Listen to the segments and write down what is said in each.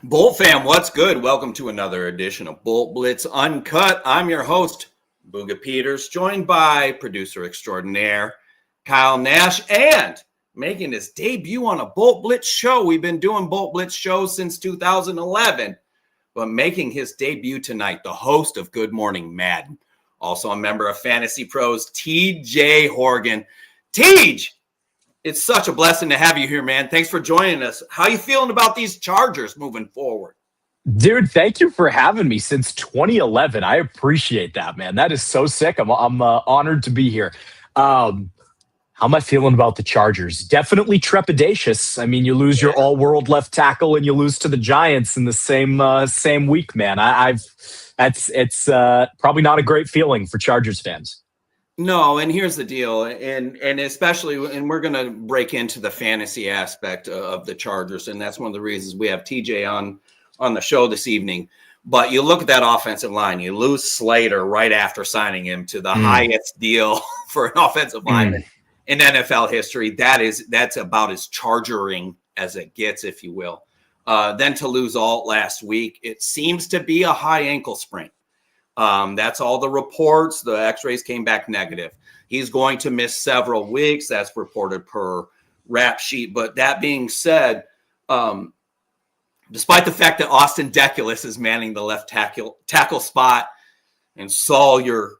Bolt fam, what's good? Welcome to another edition of Bolt Blitz Uncut. I'm your host, Booga Peters, joined by producer extraordinaire Kyle Nash, and making his debut on a Bolt Blitz show. We've been doing Bolt Blitz shows since 2011, but making his debut tonight, the host of Good Morning Madden, also a member of Fantasy Pros, TJ Horgan. Tej, it's such a blessing to have you here, man. Thanks for joining us. How you feeling about these Chargers moving forward? Dude, thank you for having me since 2011. I appreciate that, man. That is so sick. I'm honored to be here. How am I feeling about the Chargers? Definitely trepidatious. I mean, you lose your all-world left tackle and you lose to the Giants in the same week, man. It's probably not a great feeling for Chargers fans. No, and here's the deal, and especially, and we're going to break into the fantasy aspect of the Chargers, and that's one of the reasons we have TJ on the show this evening. But you look at that offensive line, you lose Slater right after signing him to the highest deal for an offensive lineman in NFL history. That's about as Chargering as it gets, if you will. Then to lose Alt last week, it seems to be a high ankle sprain. That's all the reports. The x-rays came back negative. He's going to miss several weeks. That's reported per rap sheet. But that being said, despite the fact that Austin Deculus is manning the left tackle spot and Sawyer,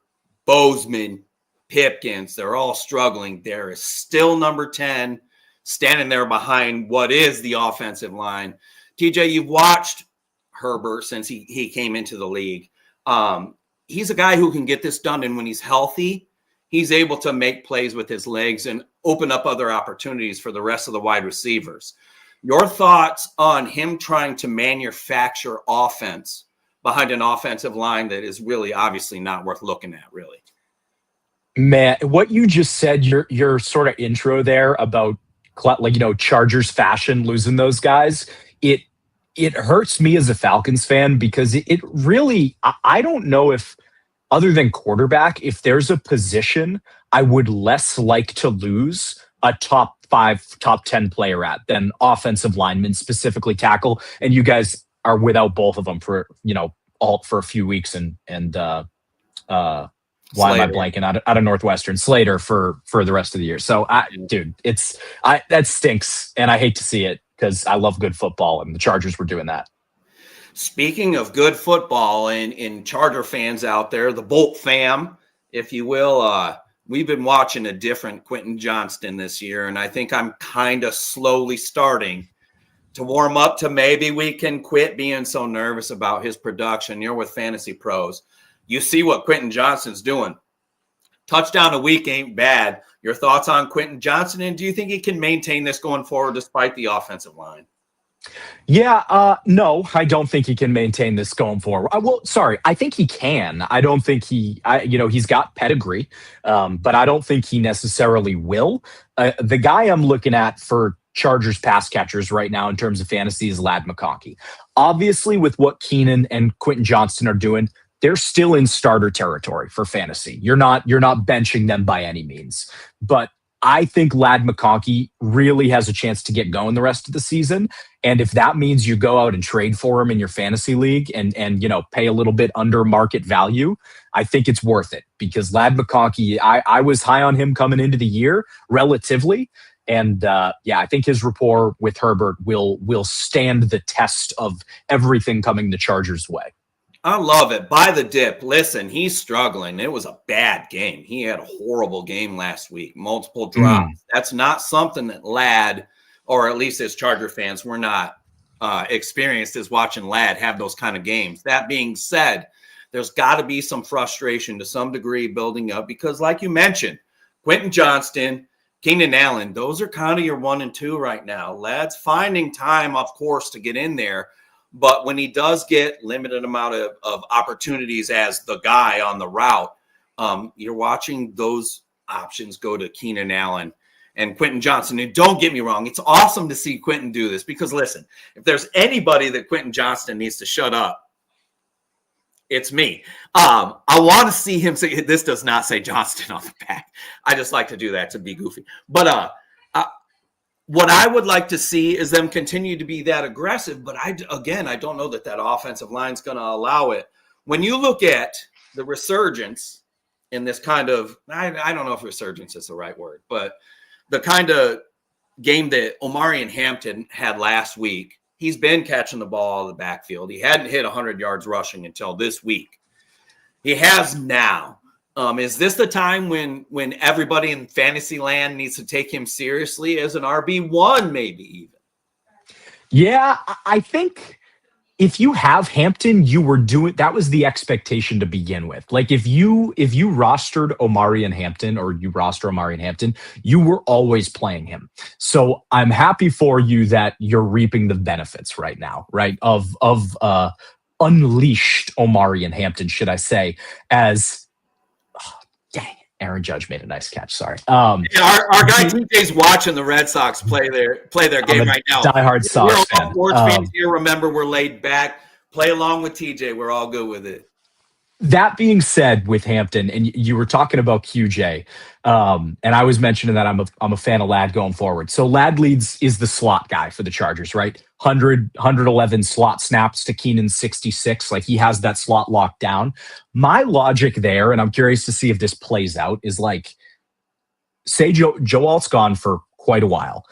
Bozeman, Pipkins, they're all struggling. There is still number 10 standing there behind what is the offensive line. TJ, you've watched Herbert since he came into the league. He's a guy who can get this done, and when he's healthy, he's able to make plays with his legs and open up other opportunities for the rest of the wide receivers. Your thoughts on him trying to manufacture offense behind an offensive line that is really obviously not worth looking at, really? Man, what you just said, your sort of intro there about, Chargers fashion, losing those guys, it hurts me as a Falcons fan because it really, I don't know if, other than quarterback, if there's a position I would less like to lose a top 5, top 10 player at than offensive lineman, specifically tackle. And you guys are without both of them for, Alt for a few weeks and why am I blanking out of Northwestern? Slater for the rest of the year. So, that stinks, and I hate to see it, because I love good football, and the Chargers were doing that. Speaking of good football and Charger fans out there, the Bolt fam, if you will, we've been watching a different Quentin Johnston this year, and I think I'm kind of slowly starting to warm up to maybe we can quit being so nervous about his production. You're with Fantasy Pros. You see what Quentin Johnston's doing. Touchdown a week ain't bad. Your thoughts on Quentin Johnston, and do you think he can maintain this going forward despite the offensive line? Yeah, no, I don't think he can maintain this going forward. I think he can. I don't think he's got pedigree, but I don't think he necessarily will. The guy I'm looking at for Chargers pass catchers right now in terms of fantasy is Ladd McConkey. Obviously, with what Keenan and Quentin Johnston are doing, they're still in starter territory for fantasy. You're not benching them by any means. But I think Ladd McConkey really has a chance to get going the rest of the season. And if that means you go out and trade for him in your fantasy league and pay a little bit under market value, I think it's worth it, because Ladd McConkey, I was high on him coming into the year relatively. And I think his rapport with Herbert will stand the test of everything coming the Chargers' way. I love it. By the dip. Listen, he's struggling. It was a bad game. He had a horrible game last week. Multiple drops. That's not something that Ladd, or at least as Charger fans, we're not experienced as watching Ladd have those kind of games. That being said, there's got to be some frustration to some degree building up because, like you mentioned, Quentin Johnston, Keenan Allen, those are kind of your 1 and 2 right now. Ladd's finding time, of course, to get in there. But when he does get limited amount of opportunities as the guy on the route, you're watching those options go to Keenan Allen and Quentin Johnston. And don't get me wrong, it's awesome to see Quentin do this because, listen, if there's anybody that Quentin Johnston needs to shut up, it's me. I want to see him say, this does not say Johnston on the back. I just like to do that to be goofy. But what I would like to see is them continue to be that aggressive. But I don't know that offensive line is going to allow it. When you look at the resurgence in this kind of, I don't know if resurgence is the right word, but the kind of game that Omarion Hampton had last week, he's been catching the ball out of the backfield. He hadn't hit 100 yards rushing until this week. He has now. Is this the time when everybody in fantasy land needs to take him seriously as an RB1, maybe even? Yeah, I think if you have Hampton, that was the expectation to begin with. Like if you rostered Omarion Hampton or you roster Omarion Hampton, you were always playing him. So I'm happy for you that you're reaping the benefits right now, right? Of unleashed Omarion Hampton, should I say, as dang it, Aaron Judge made a nice catch. Sorry. Our guy TJ's watching the Red Sox play their game right now. Diehard Sox fan. Sports fans here, remember, we're laid back. Play along with TJ. We're all good with it. That being said, with Hampton, and you were talking about QJ, and I was mentioning that I'm a fan of Ladd going forward. So Ladd is the slot guy for the Chargers, right? 111 slot snaps to Keenan's 66. Like he has that slot locked down. My logic there, and I'm curious to see if this plays out, is like, say Joe Alt's gone for quite a while.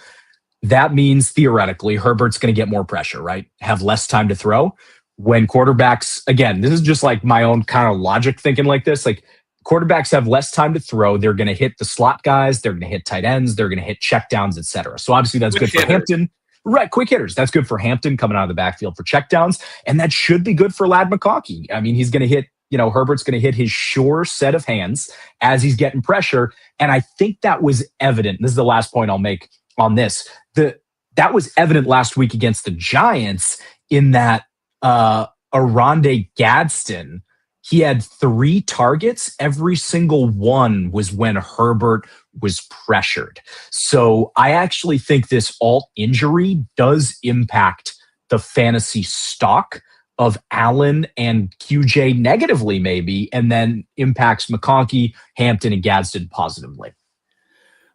That means theoretically Herbert's going to get more pressure, right? Have less time to throw. When quarterbacks, again, this is just like my own kind of logic thinking like this, like quarterbacks have less time to throw. They're going to hit the slot guys. They're going to hit tight ends. They're going to hit checkdowns, et cetera. So obviously that's good for Hampton. Right, quick hitters. That's good for Hampton coming out of the backfield for checkdowns. And that should be good for Ladd McConkey. I mean, he's going to hit, Herbert's going to hit his sure set of hands as he's getting pressure. And I think that was evident. This is the last point I'll make on this. That was evident last week against the Giants in that Oronde Gadsden, he had 3 targets. Every single one was when Herbert was pressured. So I actually think this Alt injury does impact the fantasy stock of Allen and QJ negatively maybe, and then impacts McConkey, Hampton, and Gadsden positively.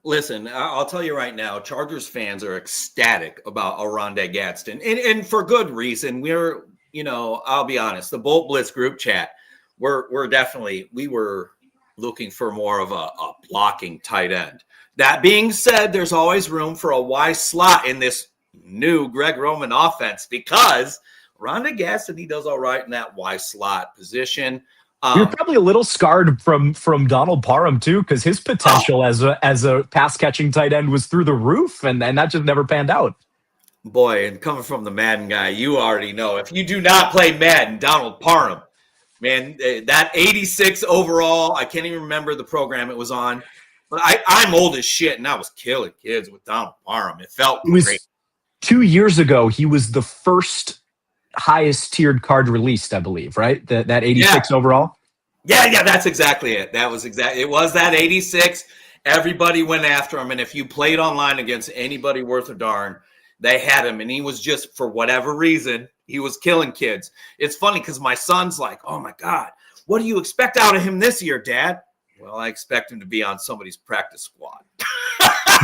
Listen, I'll tell you right now, Chargers fans are ecstatic about Oronde Gadsden, and for good reason. I'll be honest, the Bolt Blitz group chat, we were looking for more of a blocking tight end. That being said, there's always room for a Y slot in this new Greg Roman offense because Oronde Gadsden, he does all right in that Y slot position. You're probably a little scarred from Donald Parham too, because his potential as a pass catching tight end was through the roof, and that just never panned out. Boy, and coming from the Madden guy, you already know. If you do not play Madden, Donald Parham, man, that 86 overall, I can't even remember the program it was on, but I'm old as shit, and I was killing kids with Donald Parham. It felt great. 2 years ago, he was the first highest tiered card released, I believe, right? That 86 overall? Yeah, that's exactly it. It was that 86. Everybody went after him, and if you played online against anybody worth a darn, they had him, and he was just, for whatever reason, he was killing kids. It's funny because my son's like, oh, my God, what do you expect out of him this year, Dad? Well, I expect him to be on somebody's practice squad.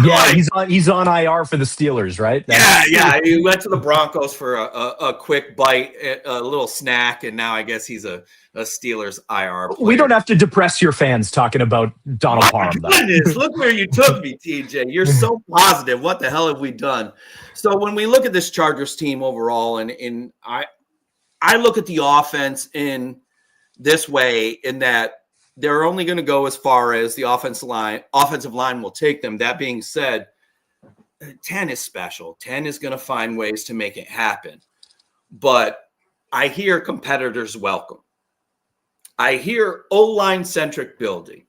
Yeah, he's on IR for the Steelers, right? Yeah. He went to the Broncos for a quick bite, a little snack, and now I guess he's a Steelers IR player. We don't have to depress your fans talking about Donald Parham, though. Goodness, look where you took me, TJ. You're so positive. What the hell have we done? So when we look at this Chargers team overall, and I look at the offense in this way, in that they're only going to go as far as the offensive line will take them. That being said, 10 is special. 10 is going to find ways to make it happen. But I hear competitors welcome. I hear O-line centric building.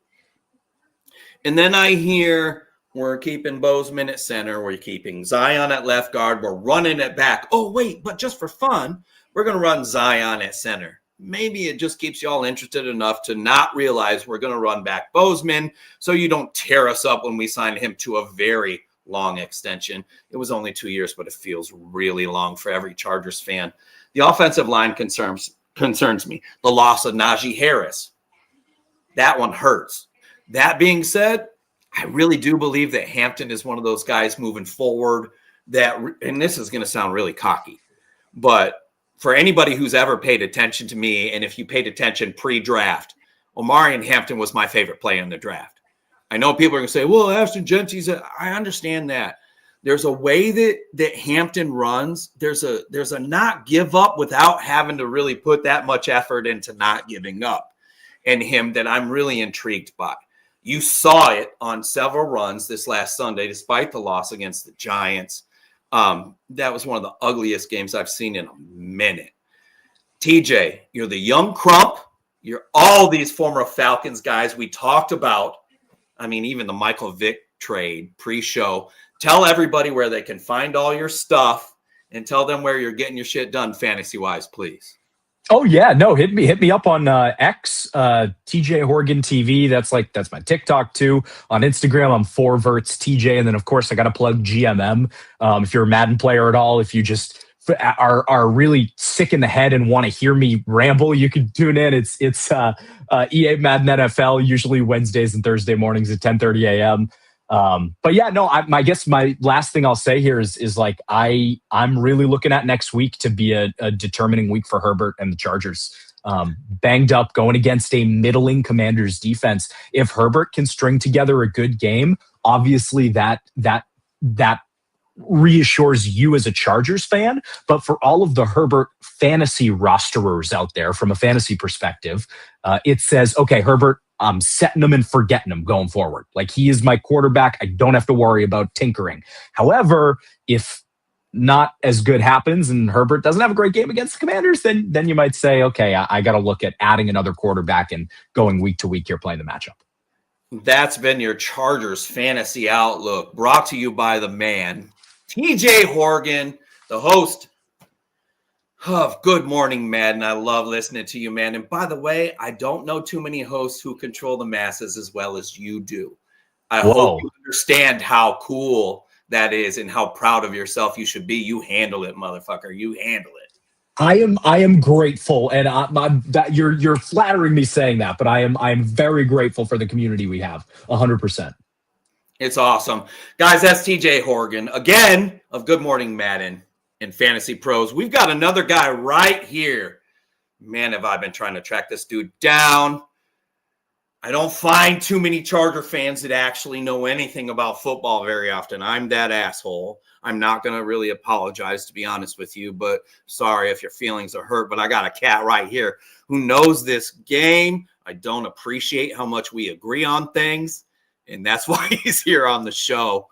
And then I hear we're keeping Bozeman at center. We're keeping Zion at left guard. We're running it back. Oh, wait, but just for fun, we're going to run Zion at center. Maybe it just keeps you all interested enough to not realize we're going to run back Bozeman so you don't tear us up when we sign him to a very long extension. It was only 2 years, but it feels really long for every Chargers fan. The offensive line concerns me. The loss of Najee Harris, that one hurts. That being said, I really do believe that Hampton is one of those guys moving forward that, and this is going to sound really cocky, but for anybody who's ever paid attention to me, and if you paid attention pre-draft, Omarion Hampton was my favorite play in the draft. I know people are going to say, well, Ashton Genty's, I understand that. There's a way that Hampton runs. There's a not give up without having to really put that much effort into not giving up in him that I'm really intrigued by. You saw it on several runs this last Sunday, despite the loss against the Giants. That was one of the ugliest games I've seen in a minute. TJ, you're the young Crump. You're all these former Falcons guys we talked about. I mean, even the Michael Vick trade pre-show. Tell everybody where they can find all your stuff and tell them where you're getting your shit done fantasy-wise, please. Oh yeah, no, hit me up on X, TJ Horgan TV. That's my TikTok too. On Instagram, I'm 4verts TJ, and then of course I got to plug GMM. If you're a Madden player at all, if you just are really sick in the head and want to hear me ramble, you can tune in. It's EA Madden NFL, usually Wednesdays and Thursday mornings at 10:30 a.m. But yeah, no, I guess my last thing I'll say here is like, I'm really looking at next week to be a determining week for Herbert and the Chargers. Banged up, going against a middling Commanders defense. If Herbert can string together a good game, obviously that reassures you as a Chargers fan. But for all of the Herbert fantasy rosterers out there, from a fantasy perspective, it says, okay, Herbert, I'm setting him and forgetting him going forward. Like, he is my quarterback. I don't have to worry about tinkering. However, if not as good happens and Herbert doesn't have a great game against the Commanders, then you might say, okay, I got to look at adding another quarterback and going week to week here playing the matchup. That's been your Chargers fantasy outlook, brought to you by the man, TJ Horgan, the host of Good Morning Madden. I love listening to you, man. And by the way, I don't know too many hosts who control the masses as well as you do. I hope you understand how cool that is and how proud of yourself you should be. You handle it, motherfucker. You handle it. I am grateful, and that you're flattering me saying that, but I am very grateful for the community we have. 100%. It's awesome, guys. That's TJ Horgan again of Good Morning Madden and Fantasy Pros. We've got another guy right here. Man, have I been trying to track this dude down. I don't find too many Charger fans that actually know anything about football very often. I'm that asshole. I'm not going to really apologize, to be honest with you, but sorry if your feelings are hurt. But I got a cat right here who knows this game. I don't appreciate how much we agree on things, and that's why he's here on the show.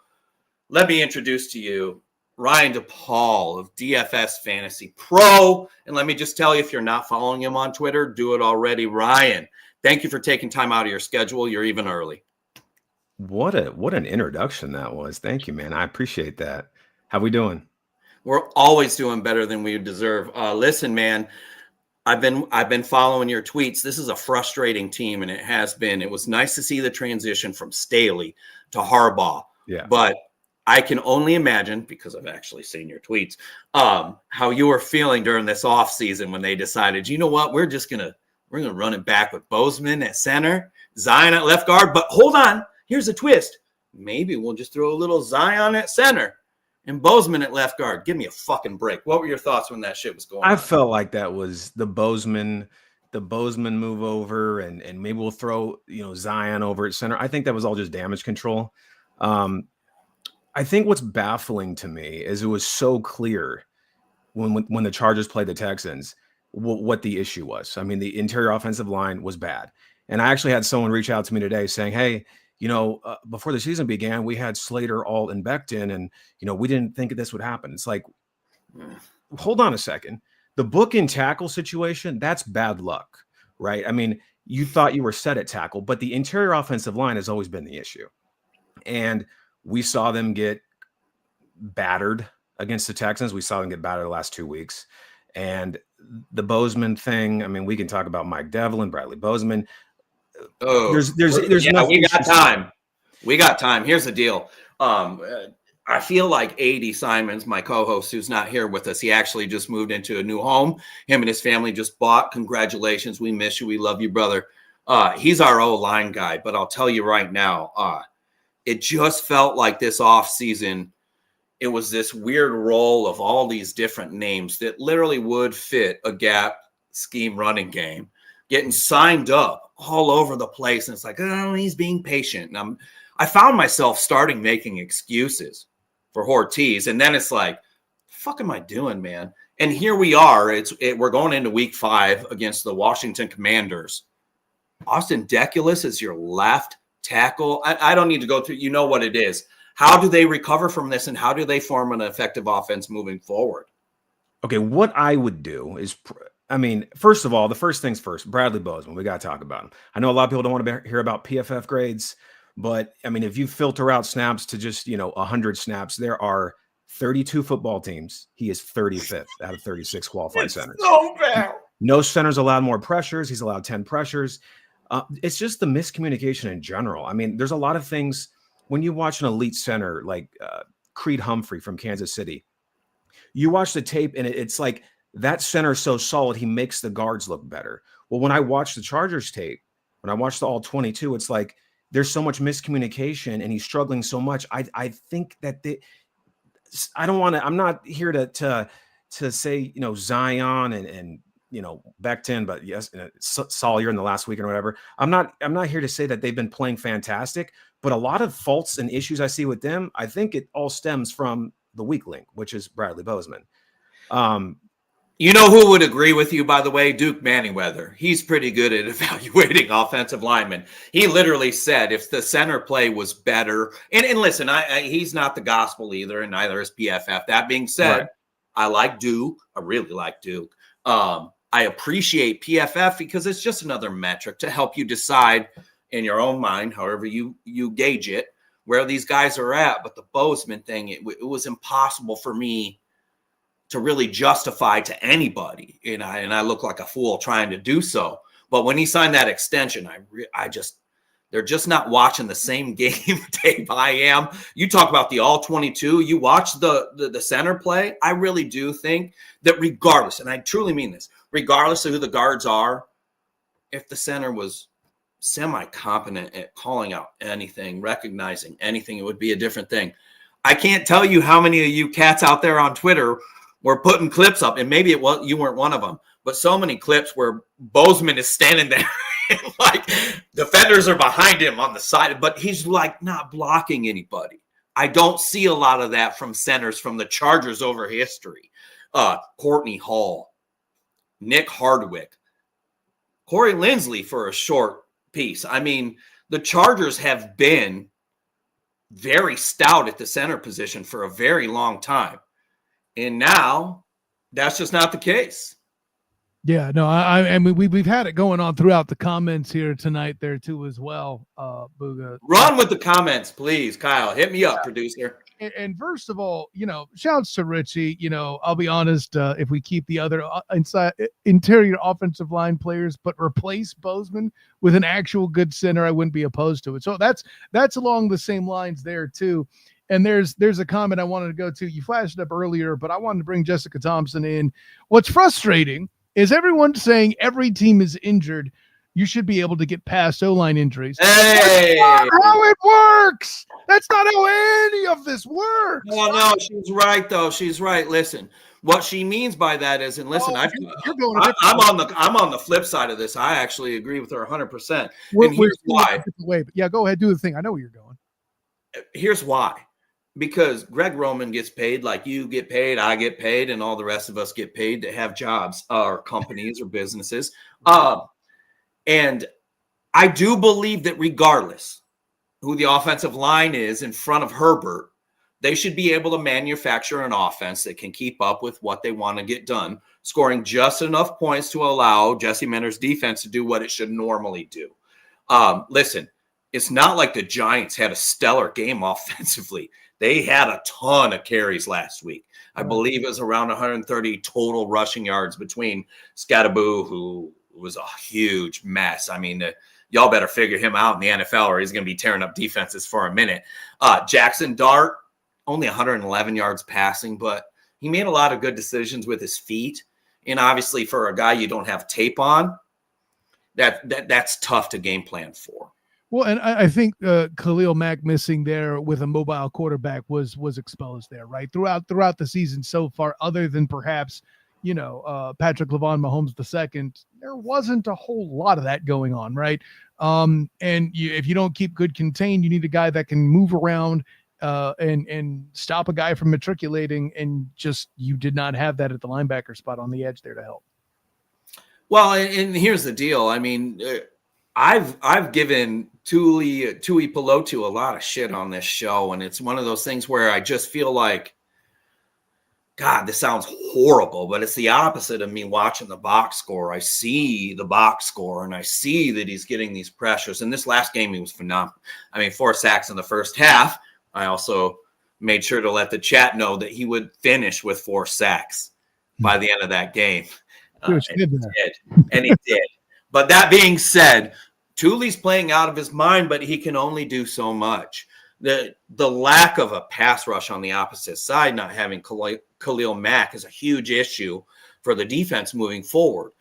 Let me introduce to you Ryan DePaul of DFS Fantasy Pro. And let me just tell you, if you're not following him on Twitter, do it already. Ryan, thank you for taking time out of your schedule. You're even early. What an introduction that was. Thank you, man. I appreciate that. How we doing? We're always doing better than we deserve. Listen, man, I've been following your tweets. This is a frustrating team, and it has been. It was nice to see the transition from Staley to Harbaugh. Yeah. But I can only imagine, because I've actually seen your tweets, how you were feeling during this offseason when they decided, you know what, we're gonna run it back with Bozeman at center, Zion at left guard. But hold on, here's a twist. Maybe we'll just throw a little Zion at center and Bozeman at left guard. Give me a fucking break. What were your thoughts when that shit was going on? I felt like that was the Bozeman move over, and maybe we'll throw Zion over at center. I think that was all just damage control. I think what's baffling to me is it was so clear when the Chargers played the Texans what the issue was. I mean, the interior offensive line was bad. And I actually had someone reach out to me today saying, hey, before the season began, we had Slater, Alt, and Becton, and, we didn't think this would happen. It's like, hold on a second. The book and tackle situation, that's bad luck, right? I mean, you thought you were set at tackle, but the interior offensive line has always been the issue. And we saw them get battered against the Texans. We saw them get battered the last 2 weeks. And the Bozeman thing, I mean, we can talk about Mike Devlin, Bradley Bozeman. There's we got time. We got time. Here's the deal. I feel like A.D. Simons, my co-host, who's not here with us, he actually just moved into a new home. Him and his family just bought. Congratulations. We miss you. We love you, brother. He's our O-line guy, but I'll tell you right now, it just felt like this offseason, it was this weird role of all these different names that literally would fit a gap scheme running game getting signed up all over the place. And it's like, oh, he's being patient. And I found myself starting making excuses for Ortiz. And then it's like, fuck am I doing, man? And here we are. We're going into week 5 against the Washington Commanders. Austin Deculus is your left tackle. I don't need to go through. You know what it is. How do they recover from this, and how do they form an effective offense moving forward? Okay, what I would do is, first of all, the first things first, Bradley Bozeman, we got to talk about him. I know a lot of people don't want to hear about PFF grades, but if you filter out snaps to just, 100 snaps, there are 32 football teams. He is 35th out of 36 qualified centers. So bad. No centers allowed more pressures. He's allowed 10 pressures. It's just the miscommunication in general. There's a lot of things when you watch an elite center like Creed Humphrey from Kansas City. You watch the tape and it's like that center is so solid, he makes the guards look better. Well, when I watch the Chargers tape, when I watch the all 22, it's like there's so much miscommunication and he's struggling so much. I think that I'm not here to say, Zion and Becton, but yes, Sawyer in the last week or whatever. I'm not here to say that they've been playing fantastic, but a lot of faults and issues I see with them, I think it all stems from the weak link, which is Bradley Bozeman. You know who would agree with you, by the way? Duke Manyweather. He's pretty good at evaluating offensive linemen. He literally said if the center play was better, and listen, he's not the gospel either, and neither is PFF. That being said, right. I like Duke. I really like Duke. I appreciate PFF because it's just another metric to help you decide in your own mind, however you gauge it, where these guys are at. But the Bozeman thing, it was impossible for me to really justify to anybody. And I look like a fool trying to do so. But when he signed that extension, they're just not watching the same game tape I am. You talk about the all 22, you watch the center play. I really do think that regardless, and I truly mean this, regardless of who the guards are, if the center was semi-competent at calling out anything, recognizing anything, it would be a different thing. I can't tell you how many of you cats out there on Twitter were putting clips up, and maybe you weren't one of them, but so many clips where Bozeman is standing there and like defenders are behind him on the side, but he's like not blocking anybody. I don't see a lot of that from centers from the Chargers over history. Courtney Hall, Nick Hardwick, Corey Lindsley for a short piece. The Chargers have been very stout at the center position for a very long time. And now that's just not the case. Yeah, no, we've had it going on throughout the comments here tonight there too as well. Booga, run with the comments, please, Kyle. Hit me up, producer. And first of all, shouts to Richie. I'll be honest. If we keep the other interior offensive line players, but replace Bozeman with an actual good center, I wouldn't be opposed to it. So that's along the same lines there too. And there's a comment I wanted to go to. You flashed it up earlier, but I wanted to bring Jessica Thompson in. What's frustrating is everyone saying every team is injured. You should be able to get past O-line injuries. Hey! That's not how it works. That's not how any of this works. No, she's right, though. She's right. Listen, what she means by that is, and listen, I'm on the flip side of this. I actually agree with her 100%. And here's why. Yeah, go ahead, do the thing. I know where you're going. Here's why. Because Greg Roman gets paid like you get paid, I get paid, and all the rest of us get paid to have jobs or companies or businesses. And I do believe that regardless who the offensive line is in front of Herbert, they should be able to manufacture an offense that can keep up with what they want to get done, scoring just enough points to allow Jesse Minter's defense to do what it should normally do. Listen, it's not like the Giants had a stellar game offensively. They had a ton of carries last week. I believe it was around 130 total rushing yards between Scattaboo, who was a huge mess. Y'all better figure him out in the NFL or he's going to be tearing up defenses for a minute. Jackson Dart, only 111 yards passing, but he made a lot of good decisions with his feet. And obviously for a guy you don't have tape on, that's tough to game plan for. Well, and I think Khalil Mack missing there with a mobile quarterback was exposed there, right? Throughout the season so far, other than perhaps, Patrick LaVon Mahomes II, there wasn't a whole lot of that going on, right? If you don't keep good contained, you need a guy that can move around and stop a guy from matriculating, and just you did not have that at the linebacker spot on the edge there to help. Well, and here's the deal. I mean, I've given Tui Pelotu a lot of shit on this show, and it's one of those things where I just feel like, God, this sounds horrible, but it's the opposite of me watching the box score. I see the box score, and I see that he's getting these pressures. In this last game, he was phenomenal. I mean, 4 sacks in the first half. I also made sure to let the chat know that he would finish with 4 sacks by the end of that game. And he did. But that being said, Tuli's playing out of his mind, but he can only do so much. The lack of a pass rush on the opposite side, not having Khalil Mack, is a huge issue for the defense moving forward.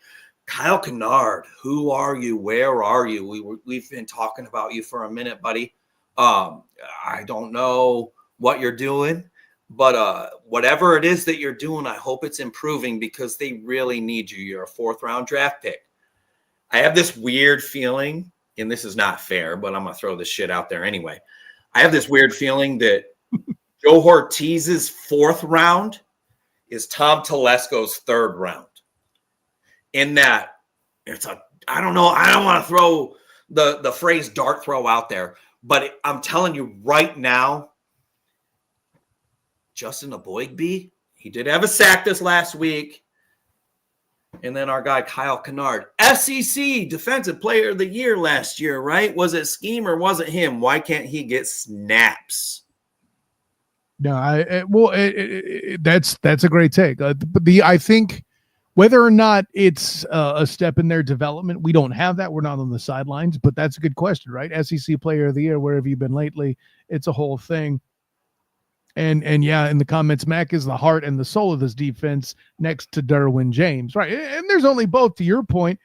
Kyle Kennard, who are you? Where are you? We've been talking about you for a minute, buddy. I don't know what you're doing, but whatever it is that you're doing, I hope it's improving, because they really need you. You're a 4th-round draft pick. I have this weird feeling, and this is not fair, but I'm going to throw this shit out there anyway. I have this weird feeling that Joe Ortiz's 4th round is Tom Telesco's 3rd round. In that, I don't know, I don't want to throw the phrase dart throw out there, but I'm telling you right now, Justin Aboigbe, he did have a sack this last week. And then our guy, Kyle Kennard, SEC Defensive Player of the Year last year, right? Was it scheme or was it him? Why can't he get snaps? No, that's a great take. But I think whether or not it's a step in their development, we don't have that. We're not on the sidelines, but that's a good question, right? SEC Player of the Year, where have you been lately? It's a whole thing. And yeah, in the comments, Mack is the heart and the soul of this defense next to Derwin James, right? And there's only both, to your point,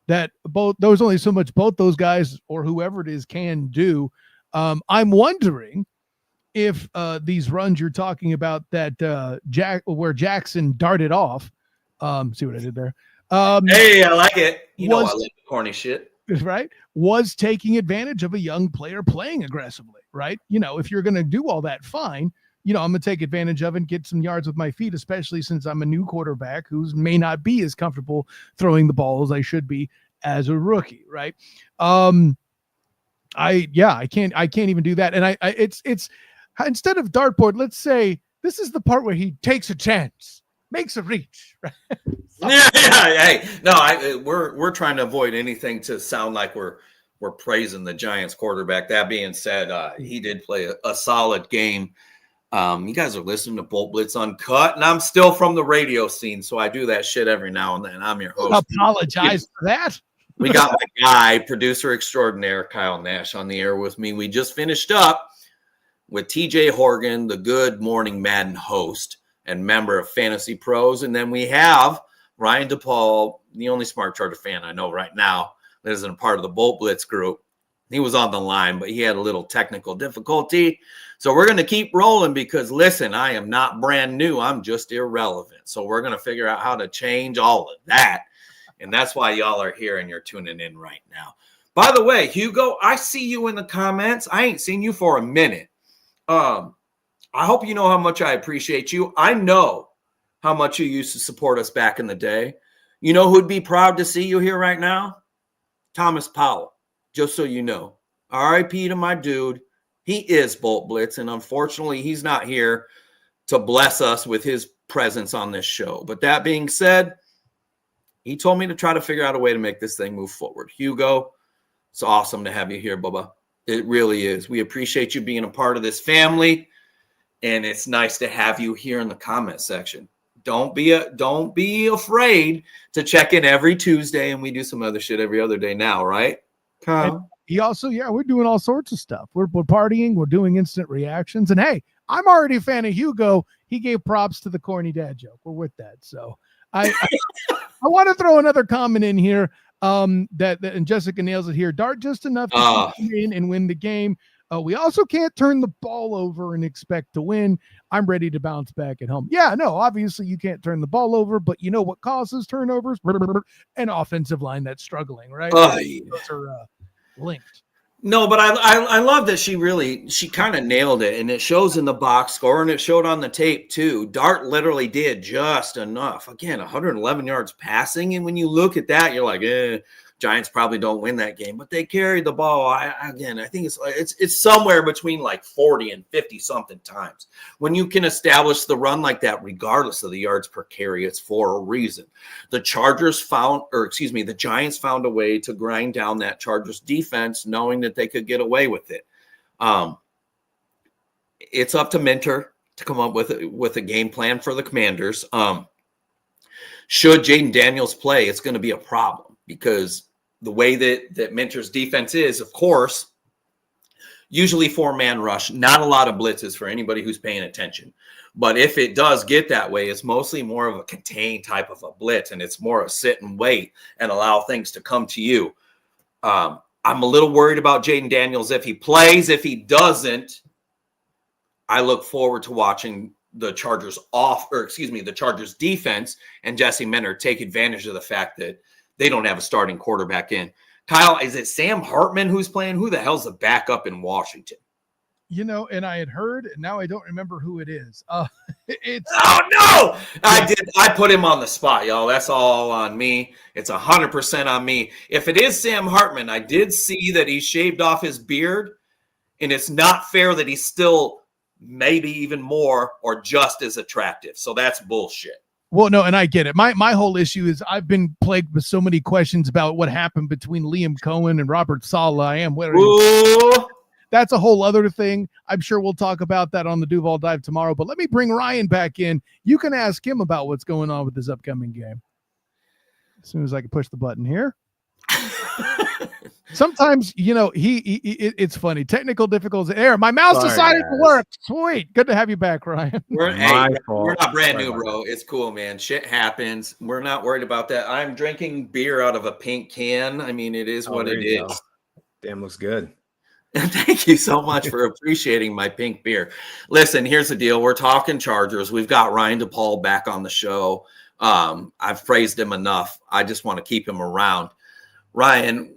that there's only so much both those guys or whoever it is can do. I'm wondering if these runs you're talking about that where Jackson darted off, see what I did there? Hey, I like it. I like the corny shit. Right? Was taking advantage of a young player playing aggressively, right? If you're going to do all that, fine. I'm going to take advantage of it and get some yards with my feet, especially since I'm a new quarterback who may not be as comfortable throwing the ball as I should be as a rookie, right? I can't even do that. And it's instead of dartboard, let's say this is the part where he takes a chance, makes a reach, right? Yeah. Hey, no, we're trying to avoid anything to sound like we're praising the Giants quarterback. That being said, he did play a solid game. You guys are listening to Bolt Blitz Uncut, and I'm still from the radio scene, so I do that shit every now and then. I'm your host. Apologize for that. We got my guy, producer extraordinaire, Kyle Nash, on the air with me. We just finished up with TJ Horgan, the Good Morning Madden host and member of Fantasy Pros. And then we have Ryan DePaul, the only Smart Charger fan I know right now that isn't a part of the Bolt Blitz group. He was on the line, but he had a little technical difficulty. So we're going to keep rolling because, listen, I am not brand new. I'm just irrelevant. So we're going to figure out how to change all of that. And that's why y'all are here and you're tuning in right now. By the way, Hugo, I see you in the comments. I ain't seen you for a minute. I hope you know how much I appreciate you. I know how much you used to support us back in the day. You know who'd be proud to see you here right now? Thomas Powell. Just so you know, RIP to my dude. He is Bolt Blitz, and unfortunately, he's not here to bless us with his presence on this show. But that being said, he told me to try to figure out a way to make this thing move forward. Hugo, it's awesome to have you here, Bubba. It really is. We appreciate you being a part of this family, and it's nice to have you here in the comment section. Don't be afraid to check in every Tuesday, and we do some other shit every other day now, right? He also, we're doing all sorts of stuff. We're partying, we're doing instant reactions, and hey, I'm already a fan of Hugo. He gave props to the corny dad joke. We're with that. So I want to throw another comment in here. And Jessica nails it here. Dart just enough to keep in and win the game. We also can't turn the ball over and expect to win. I'm ready to bounce back at home. Yeah, no, obviously you can't turn the ball over, but you know what causes turnovers? An offensive line that's struggling, right? Those are linked. No, but I love that she kind of nailed it, and it shows in the box score, and it showed on the tape too. Dart literally did just enough. Again, 111 yards passing, and when you look at that, you're like, Giants probably don't win that game, but they carried the ball. I think it's somewhere between like 40 and 50 something times. When you can establish the run like that, regardless of the yards per carry, it's for a reason. The Giants found a way to grind down that Chargers defense, knowing that they could get away with it. It's up to Minter to come up with a game plan for the Commanders. Should Jaden Daniels play, it's going to be a problem, because the way that Minter's defense is, of course, usually 4-man rush, not a lot of blitzes for anybody who's paying attention. But if it does get that way, it's mostly more of a contained type of a blitz, and it's more a sit and wait and allow things to come to you. I'm a little worried about Jaden Daniels if he plays. If he doesn't, I look forward to watching the Chargers the Chargers defense and Jesse Minter take advantage of the fact that they don't have a starting quarterback in. Kyle, is it Sam Hartman who's playing? Who the hell's the backup in Washington? And I had heard, and now I don't remember who it is. It's no! I put him on the spot, y'all. That's all on me. It's 100% on me. If it is Sam Hartman, I did see that he shaved off his beard, and it's not fair that he's still maybe even more or just as attractive. So that's bullshit. Well, no, and I get it. My whole issue is I've been plagued with so many questions about what happened between Liam Cohen and Robert Saleh. That's a whole other thing. I'm sure we'll talk about that on the Duval Dive tomorrow. But let me bring Ryan back in. You can ask him about what's going on with this upcoming game. As soon as I can push the button here. Sometimes, it's funny. Technical difficulties. My mouse decided to work. Sweet. Good to have you back, Ryan. We're not brand new, bro. It's cool, man. Shit happens. We're not worried about that. I'm drinking beer out of a pink can. I mean, it is what it is. Damn, looks good. Thank you so much for appreciating my pink beer. Listen, here's the deal. We're talking Chargers. We've got Ryan DePaul back on the show. I've praised him enough. I just want to keep him around. Ryan,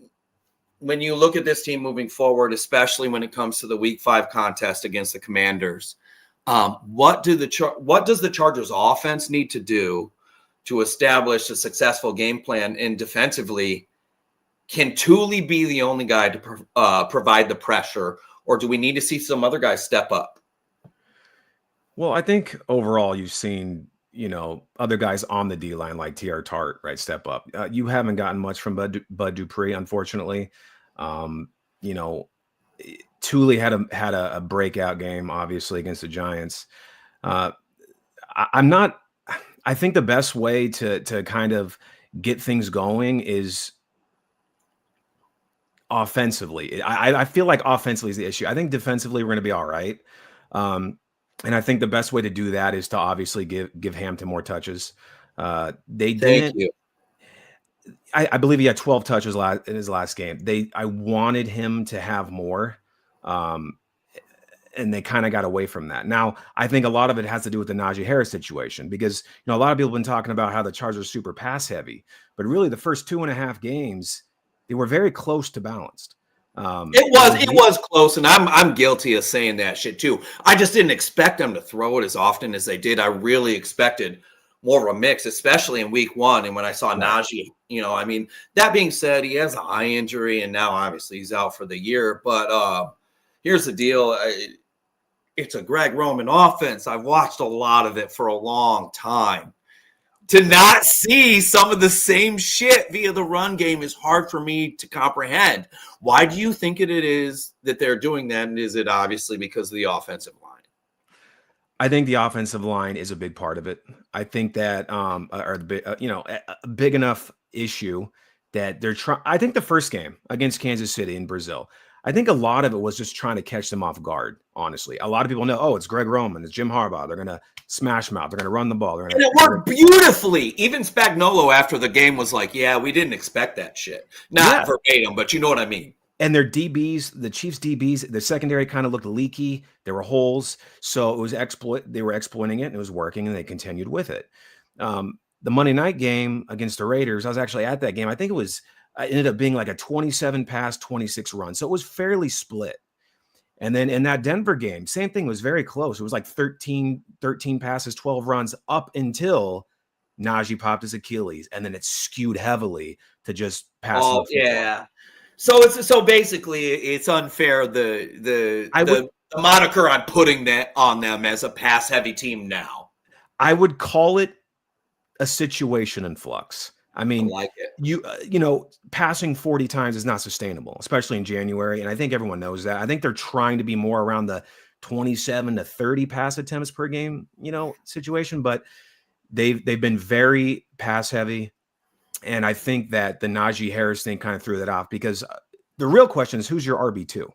when you look at this team moving forward, especially when it comes to the Week 5 contest against the Commanders, what does the Chargers offense need to do to establish a successful game plan? And defensively, can Thule be the only guy to provide the pressure, or do we need to see some other guys step up? Well, I think overall you've seen other guys on the D line like T.R. Tart, right, step up. You haven't gotten much from Bud Dupree, unfortunately. Thule had a breakout game, obviously, against the Giants. I think the best way to kind of get things going is offensively. I feel like offensively is the issue. I think defensively we're going to be all right. And I think the best way to do that is to obviously give Hampton more touches. They didn't. Thank you. I believe he had 12 touches in his last game. I wanted him to have more, and they kind of got away from that. Now, I think a lot of it has to do with the Najee Harris situation, because a lot of people have been talking about how the Chargers are super pass heavy, but really the first 2.5 games they were very close to balanced. It was close, and I'm guilty of saying that shit too. I just didn't expect them to throw it as often as they did. I really expected more of a mix, especially in Week 1. And when I saw Najee, that being said, he has an eye injury, and now obviously he's out for the year. But here's the deal. It's a Greg Roman offense. I've watched a lot of it for a long time. To not see some of the same shit via the run game is hard for me to comprehend. Why do you think it is that they're doing that? And is it obviously because of the offensive line? I think the offensive line is a big part of it. I think that a big enough issue that they're trying. I think the first game against Kansas City in Brazil, I think a lot of it was just trying to catch them off guard, honestly. A lot of people know, oh, it's Greg Roman, it's Jim Harbaugh. They're going to smash them out. They're going to run the ball. And it worked beautifully. Even Spagnuolo after the game was like, yeah, we didn't expect that shit. Not verbatim, but you know what I mean. And their DBs, the Chiefs DBs, the secondary kind of looked leaky. There were holes. So it was they were exploiting it, and it was working, and they continued with it. The Monday night game against the Raiders, I was actually at that game. I think it ended up being like a 27 pass, 26 run. So it was fairly split. And then in that Denver game, same thing, was very close. It was like 13 passes, 12 runs up until Najee popped his Achilles. And then it skewed heavily to just pass. Oh, yeah. So basically it's unfair the moniker I'm putting that on them as a pass heavy team now. I would call it a situation in flux. I mean, I like it. Passing 40 times is not sustainable, especially in January. And I think everyone knows that. I think they're trying to be more around the 27 to 30 pass attempts per game, situation, but they've been very pass heavy. And I think that the Najee Harris thing kind of threw that off, because the real question is, who's your RB2?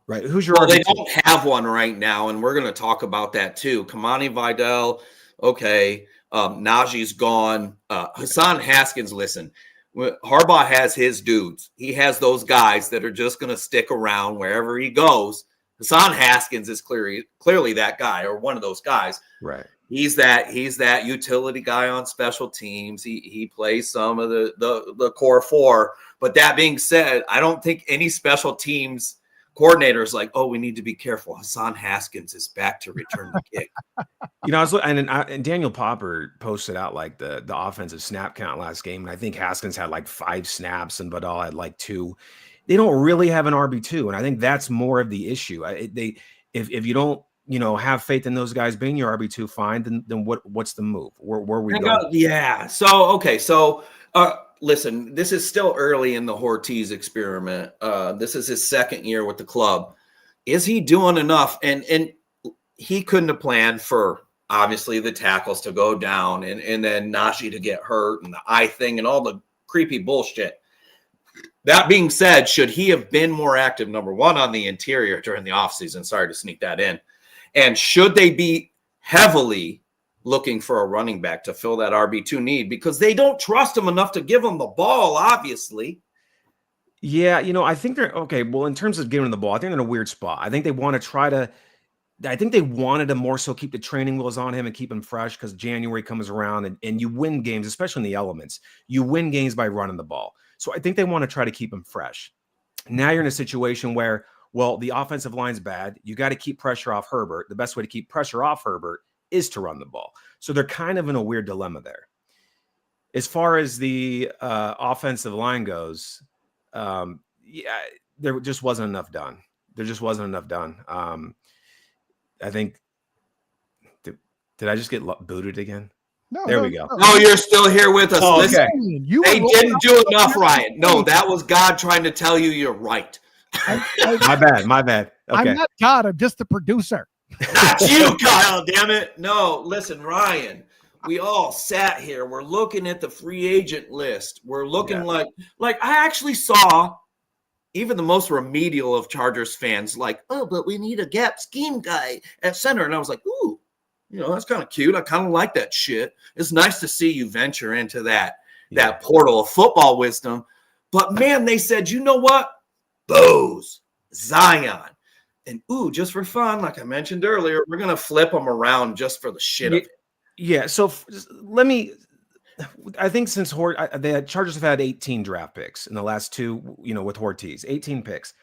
Right? Who's your RB2? They don't have one right now, and we're going to talk about that too. Kamani Vidal, okay. Najee's gone. Hassan Haskins, listen, Harbaugh has his dudes. He has those guys that are just going to stick around wherever he goes. Hassan Haskins is clearly that guy, or one of those guys. Right. He's that utility guy on special teams. He plays some of the core four. But that being said, I don't think any special teams coordinator is like, oh, we need to be careful. Hassan Haskins is back to return the kick. And Daniel Popper posted out like the offensive snap count last game, and I think Haskins had like 5 snaps and Vidal had like 2. They don't really have an RB2, and I think that's more of the issue. If you don't have faith in those guys being your RB2, fine. Then what's the move? Where we going? Yeah. So listen, this is still early in the Ortiz experiment. This is his second year with the club. Is he doing enough? And he couldn't have planned for obviously the tackles to go down and then Najee to get hurt and the eye thing and all the creepy bullshit. That being said, should he have been more active, number one, on the interior during the offseason? Sorry to sneak that in. And should they be heavily looking for a running back to fill that RB2 need, because they don't trust him enough to give him the ball, obviously. Yeah, I think they're okay. Well, in terms of giving him the ball, I think they're in a weird spot. I think they want to I think they wanted to more so keep the training wheels on him and keep him fresh, because January comes around and you win games, especially in the elements. You win games by running the ball. So I think they want to try to keep him fresh. Now you're in a situation where, well, the offensive line's bad. You got to keep pressure off Herbert. The best way to keep pressure off Herbert is to run the ball. So they're kind of in a weird dilemma there. As far as the offensive line goes, there just wasn't enough done. I think, did I just get booted again? No, there we go. No, you're still here with us. Oh, Listen, okay. they didn't do enough, Ryan. No, that was God trying to tell you you're right. My bad. Okay. I'm not God. I'm just the producer. Not you, Kyle, damn it. No, listen, Ryan, we all sat here. We're looking at the free agent list. We're looking like I actually saw even the most remedial of Chargers fans like, oh, but we need a gap scheme guy at center. And I was like, ooh, that's kind of cute. I kind of like that shit. It's nice to see you venture into that portal of football wisdom. But, man, they said, you know what? Bose, Zion. And, just for fun, like I mentioned earlier, we're going to flip them around just for the shit of it. Yeah, so I think since the Chargers have had 18 draft picks in the last 2, with Ortiz, 18 picks.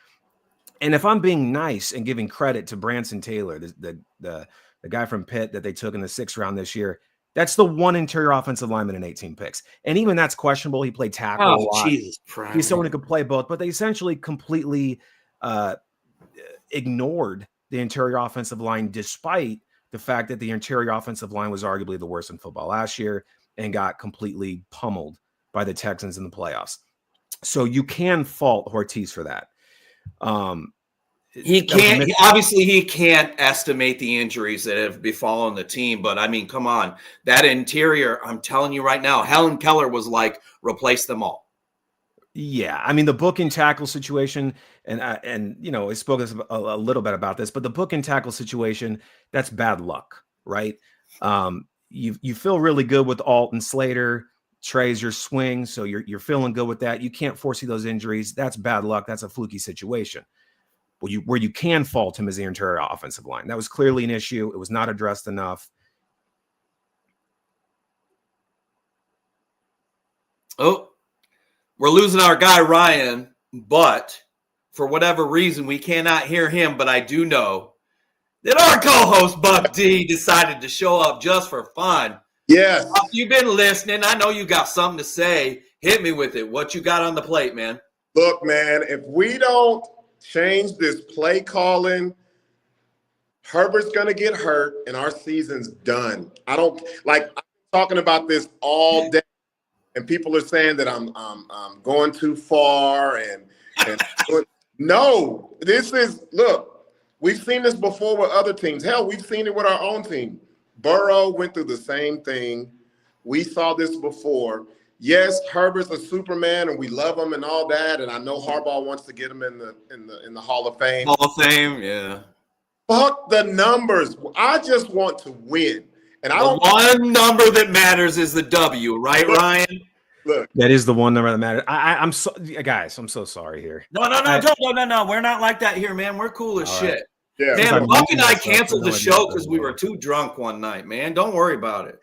And if I'm being nice and giving credit to Branson Taylor, the guy from Pitt that they took in the 6th round this year, that's the one interior offensive lineman in 18 picks. And even that's questionable. He played tackle a lot. Jesus Christ. He's someone who could play both, but they essentially completely ignored the interior offensive line, despite the fact that the interior offensive line was arguably the worst in football last year and got completely pummeled by the Texans in the playoffs. So you can fault Ortiz for that. He can't estimate the injuries that have befallen the team, but I mean, come on, that interior, I'm telling you right now, Helen Keller was like, replace them all. Yeah, I mean the book and tackle situation, and you know, I spoke a little bit about this, but the book and tackle situation, that's bad luck, right? You feel really good with Alt and Slater. Trey's your swing, so you're feeling good with that. You can't foresee those injuries. That's bad luck. That's a fluky situation. Where you can fault him is the interior offensive line. That was clearly an issue. It was not addressed enough. Oh, we're losing our guy Ryan, but for whatever reason, we cannot hear him. But I do know that our co-host Buck D decided to show up just for fun. Yes. You've been listening. I know you got something to say. Hit me with it. What you got on the plate, man? Look, man, if we don't change this play calling, Herbert's going to get hurt and our season's done. I'm talking about this all day. And people are saying that I'm going too far, and no, look, we've seen this before with other teams. Hell, we've seen it with our own team. Burrow went through the same thing. We saw this before. Yes, Herbert's a Superman, and we love him and all that. And I know Harbaugh wants to get him in the Hall of Fame. Hall of Fame, yeah. Fuck the numbers. I just want to win. And I don't. One number that matters is the W, right, Ryan? Look, that is the one number that matters. I'm so guys. I'm so sorry here. No. We're not like that here, man. We're cool as shit. Yeah, man, Buck and I canceled the show because we were too drunk one night, man. Don't worry about it.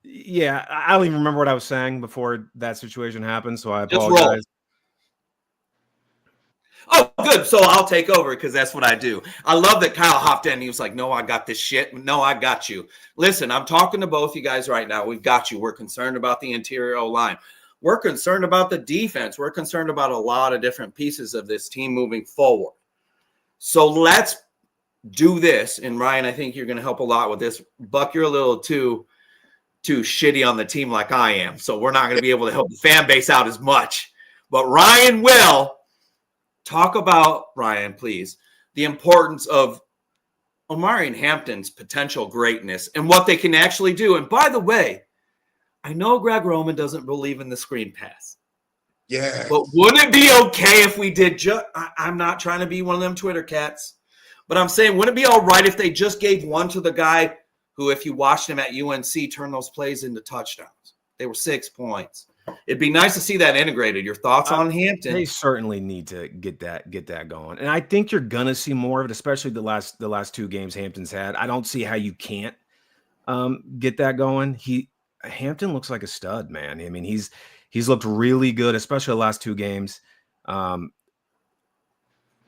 Yeah, I don't even remember what I was saying before that situation happened, so I apologize. Oh, good. So I'll take over because that's what I do. I love that Kyle hopped in. He was like, no, I got this shit. No, I got you. Listen, I'm talking to both you guys right now. We've got you. We're concerned about the interior O-line. We're concerned about the defense. We're concerned about a lot of different pieces of this team moving forward. So let's do this. And Ryan, I think you're going to help a lot with this. Buck, you're a little too shitty on the team like I am. So we're not going to be able to help the fan base out as much. But Ryan will. Talk about, Ryan, please, the importance of Omari and Hampton's potential greatness and what they can actually do. And by the way, I know Greg Roman doesn't believe in the screen pass. Yeah. But wouldn't it be okay if we did I'm not trying to be one of them Twitter cats, but I'm saying, wouldn't it be all right if they just gave one to the guy who, if you watched him at UNC, turned those plays into touchdowns? They were 6 points. It'd be nice to see that integrated. Your thoughts on Hampton? They certainly need to get that going, and I think you're gonna see more of it, especially the last 2 games Hampton's had. I don't see how you can't get that going. Hampton looks like a stud, man. I mean, he's looked really good, especially the last 2 games.